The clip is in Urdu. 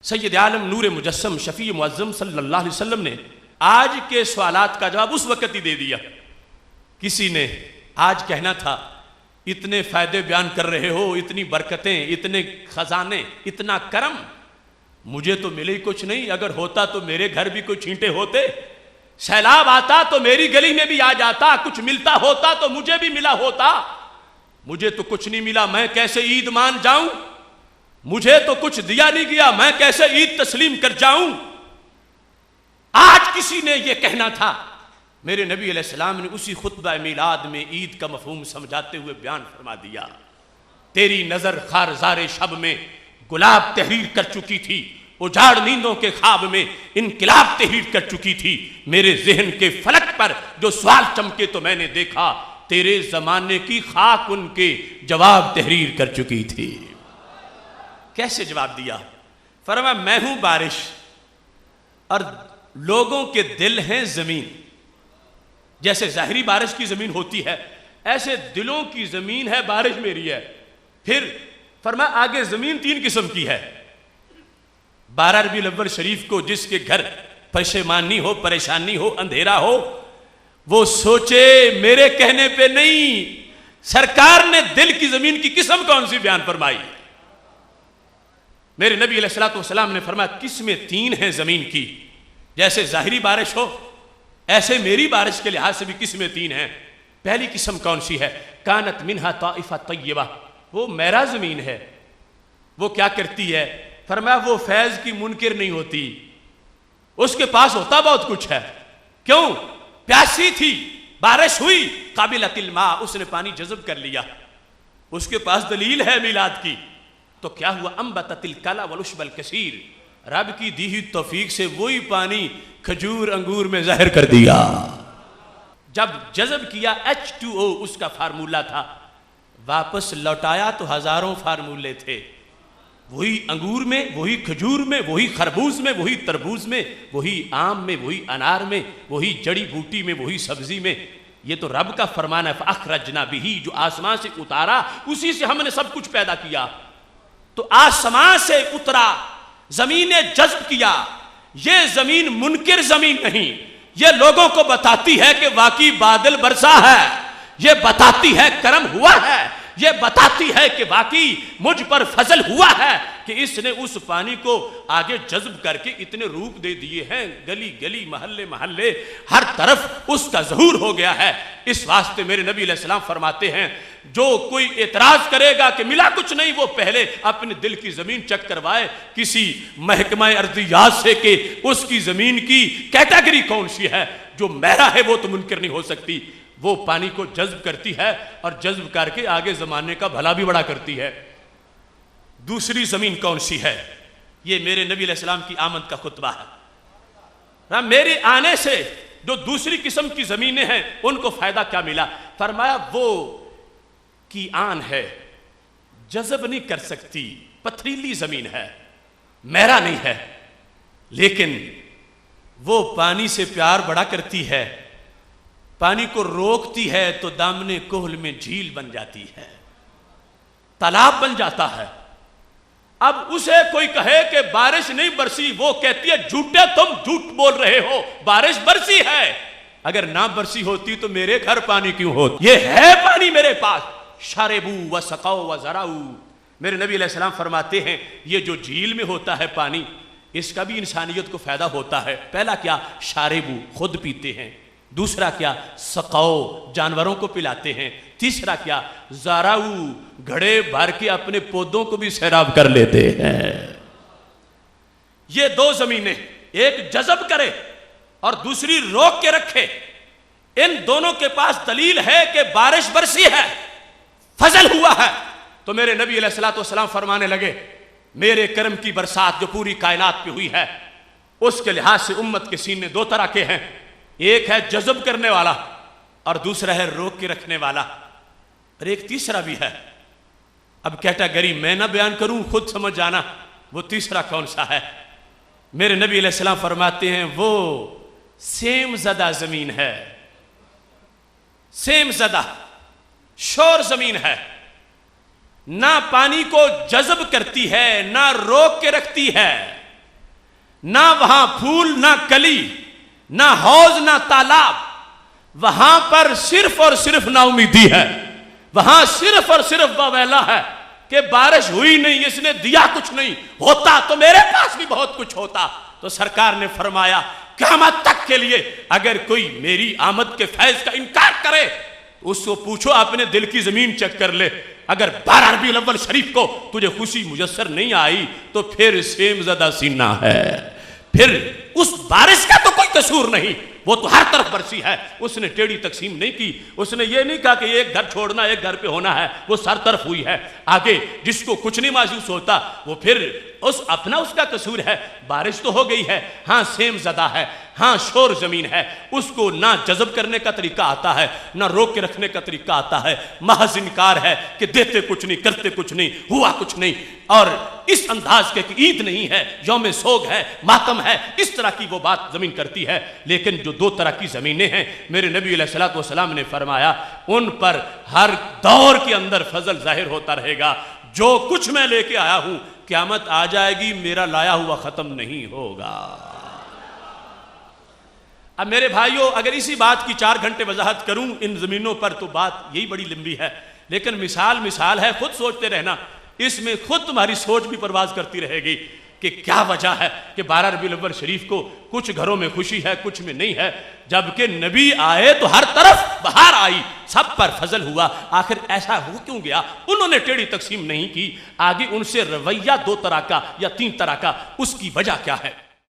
سید عالم نور مجسم شفیع معظم صلی اللہ علیہ وسلم نے آج کے سوالات کا جواب اس وقت ہی دے دیا. کسی نے آج کہنا تھا اتنے فائدے بیان کر رہے ہو، اتنی برکتیں، اتنے خزانے، اتنا کرم، مجھے تو ملے ہی کچھ نہیں. اگر ہوتا تو میرے گھر بھی کوئی چھینٹے ہوتے، سیلاب آتا تو میری گلی میں بھی آ جاتا، کچھ ملتا ہوتا تو مجھے بھی ملا ہوتا. مجھے تو کچھ نہیں ملا، میں کیسے عید مان جاؤں؟ مجھے تو کچھ دیا نہیں گیا، میں کیسے عید تسلیم کر جاؤں؟ آج کسی نے یہ کہنا تھا، میرے نبی علیہ السلام نے اسی خطبہ میلاد میں عید کا مفہوم سمجھاتے ہوئے بیان فرما دیا. تیری نظر خارزار شب میں گلاب تحریر کر چکی تھی، اجاڑ نیندوں کے خواب میں انقلاب تحریر کر چکی تھی. میرے ذہن کے فلک پر جو سوال چمکے تو میں نے دیکھا تیرے زمانے کی خاک ان کے جواب تحریر کر چکی تھی. کیسے جواب دیا؟ فرمایا میں ہوں بارش اور لوگوں کے دل ہیں زمین. جیسے ظاہری بارش کی زمین ہوتی ہے ایسے دلوں کی زمین ہے، بارش میری ہے. پھر فرمایا آگے زمین 3 قسم کی ہے. 12 ربیع الاول شریف کو جس کے گھر پشیمانی ہو، پریشانی ہو، اندھیرا ہو، وہ سوچے میرے کہنے پہ نہیں، سرکار نے دل کی زمین کی قسم کون سی بیان فرمائی. میرے نبی علیہ السلام نے فرمایا قسمیں 3 ہیں زمین کی. جیسے ظاہری بارش ہو ایسے میری بارش کے لحاظ سے بھی قسمیں 3 ہیں. پہلی قسم کون سی ہے؟ کانت منہا طائفہ طیبہ، وہ میرا زمین ہے. وہ کیا کرتی ہے؟ فرمایا وہ فیض کی منکر نہیں ہوتی، اس کے پاس ہوتا بہت کچھ ہے. کیوں؟ پیاسی تھی، بارش ہوئی، قابلۃ الماء، اس نے پانی جذب کر لیا، اس کے پاس دلیل ہے میلاد کی. تو کیا ہوا؟ انبتت الکلا والعشب الکثیر، رب کی دی ہوئی توفیق سے وہی پانی کھجور انگور میں ظاہر کر دیا. جب جذب کیا H2O اس کا فارمولہ تھا، واپس لوٹایا تو ہزاروں فارمولے تھے. وہی انگور میں، وہی کھجور میں، وہی خربوز میں، وہی تربوز میں، وہی آم میں، وہی انار میں، وہی جڑی بوٹی میں، وہی سبزی میں. یہ تو رب کا فرمان ہے. فَأَخْرَجْنَا بِهِ، جو آسمان سے اتارا اسی سے ہم نے سب کچھ پیدا کیا. تو آسمان سے اترا، زمین نے جذب کیا. یہ زمین منکر زمین نہیں، یہ لوگوں کو بتاتی ہے کہ واقعی بادل برسا ہے، یہ بتاتی ہے کرم ہوا ہے، یہ بتاتی ہے کہ واقعی مجھ پر فضل ہوا ہے کہ اس نے اس پانی کو آگے جذب کر کے اتنے روپ دے دیے ہیں. گلی گلی، محلے محلے، ہر طرف اس کا ظہور ہو گیا ہے. اس واسطے میرے نبی علیہ السلام فرماتے ہیں جو کوئی اعتراض کرے گا کہ ملا کچھ نہیں، وہ پہلے اپنے دل کی زمین چیک کروائے کسی محکمہ ارضیات سے کہ اس کی زمین کی کیٹیگری کون سی ہے. جو میرا ہے وہ تو منکر نہیں ہو سکتی، وہ پانی کو جذب کرتی ہے اور جذب کر کے آگے زمانے کا بھلا بھی بڑا کرتی ہے. دوسری زمین کون سی ہے؟ یہ میرے نبی علیہ السلام کی آمد کا خطبہ ہے. میرے آنے سے جو دوسری قسم کی زمینیں ہیں ان کو فائدہ کیا ملا؟ فرمایا وہ کی آن ہے، جذب نہیں کر سکتی، پتھریلی زمین ہے، میرا نہیں ہے، لیکن وہ پانی سے پیار بڑا کرتی ہے، پانی کو روکتی ہے تو دامن کوہل میں جھیل بن جاتی ہے، تالاب بن جاتا ہے. اب اسے کوئی کہے کہ بارش نہیں برسی، وہ کہتی ہے جھوٹے تم جھوٹ بول رہے ہو، بارش برسی ہے. اگر نہ برسی ہوتی تو میرے گھر پانی کیوں ہوتا؟ یہ ہے پانی میرے پاس. شربوا وسقوا وزرعوا. میرے نبی علیہ السلام فرماتے ہیں یہ جو جھیل میں ہوتا ہے پانی، اس کا بھی انسانیت کو فائدہ ہوتا ہے. پہلا کیا؟ شاربو، خود پیتے ہیں. دوسرا کیا؟ سقاؤ، جانوروں کو پلاتے ہیں. تیسرا کیا؟ زارعو، گھڑے بھر کے اپنے پودوں کو بھی سیراب کر لیتے ہیں. یہ 2 زمینیں، ایک جذب کرے اور دوسری روک کے رکھے. ان دونوں کے پاس دلیل ہے کہ بارش برسی ہے، فضل ہوا ہے. تو میرے نبی علیہ السلام فرمانے لگے میرے کرم کی برسات جو پوری کائنات پہ ہوئی ہے اس کے لحاظ سے امت کے سینے 2 طرح کے ہیں. ایک ہے جذب کرنے والا اور دوسرا ہے روک کے رکھنے والا، اور ایک تیسرا بھی ہے. اب کیٹیگری میں نہ بیان کروں، خود سمجھ جانا وہ تیسرا کون سا ہے. میرے نبی علیہ السلام فرماتے ہیں وہ سیم زدہ زمین ہے، سیم زدہ شور زمین ہے، نہ پانی کو جذب کرتی ہے نہ روک کے رکھتی ہے. نہ وہاں پھول نہ کلی نہ حوض نہ تالاب، وہاں پر صرف اور صرف نا امیدی ہے، وہاں صرف اور صرف واویلا ہے کہ بارش ہوئی نہیں، اس نے دیا کچھ نہیں، ہوتا تو میرے پاس بھی بہت کچھ ہوتا۔ تو سرکار نے فرمایا قیامت تک کے لیے اگر کوئی میری آمد کے فیض کا انکار کرے اس کو پوچھو اپنے دل کی زمین چیک کر لے، اگر 12 ربیع الاول شریف کو تجھے خوشی میسر نہیں آئی تو پھر سیم زدہ سینہ ہے، پھر اس بارش کا تو کوئی قصور نہیں، وہ تو ہر طرف برسی ہے، اس نے ٹیڑھی تقسیم نہیں کی، اس نے یہ نہیں کہا کہ ایک گھر چھوڑنا ایک گھر پہ ہونا ہے، وہ سر طرف ہوئی ہے۔ آگے جس کو کچھ نہیں محسوس ہوتا وہ پھر اس کا قصور ہے، بارش تو ہو گئی ہے، ہاں سیم زدہ ہے، ہاں شور زمین ہے، اس کو نہ جذب کرنے کا طریقہ آتا ہے نہ روک کے رکھنے کا طریقہ آتا ہے، محض انکار ہے کہ دیتے کچھ نہیں، کرتے کچھ نہیں، ہوا کچھ نہیں، اور اس انداز کے کہ عید نہیں ہے، یوم سوگ ہے، ماتم ہے، اس طرح کی وہ بات زمین کرتی ہے۔ لیکن جو دو طرح کی زمینیں ہیں میرے نبی علیہ السلام نے فرمایا ان پر ہر دور کے اندر فضل ظاہر ہوتا رہے گا، جو کچھ میں لے کے آیا ہوں قیامت آ جائے گی میرا لایا ہوا ختم نہیں ہوگا۔ اب میرے بھائیوں اگر اسی بات کی 4 گھنٹے وضاحت کروں ان زمینوں پر تو بات یہی بڑی لمبی ہے، لیکن مثال ہے، خود سوچتے رہنا، اس میں خود تمہاری سوچ بھی پرواز کرتی رہے گی کہ کیا وجہ ہے کہ 12 ربیع الاول شریف کو کچھ گھروں میں خوشی ہے کچھ میں نہیں ہے، جبکہ نبی آئے تو ہر طرف بہار آئی، سب پر فضل ہوا۔ آخر ایسا ہو کیوں گیا؟ انہوں نے ٹیڑھی تقسیم نہیں کی، آگے ان سے رویہ 2 طرح کا یا 3 طرح کا، اس کی وجہ کیا ہے؟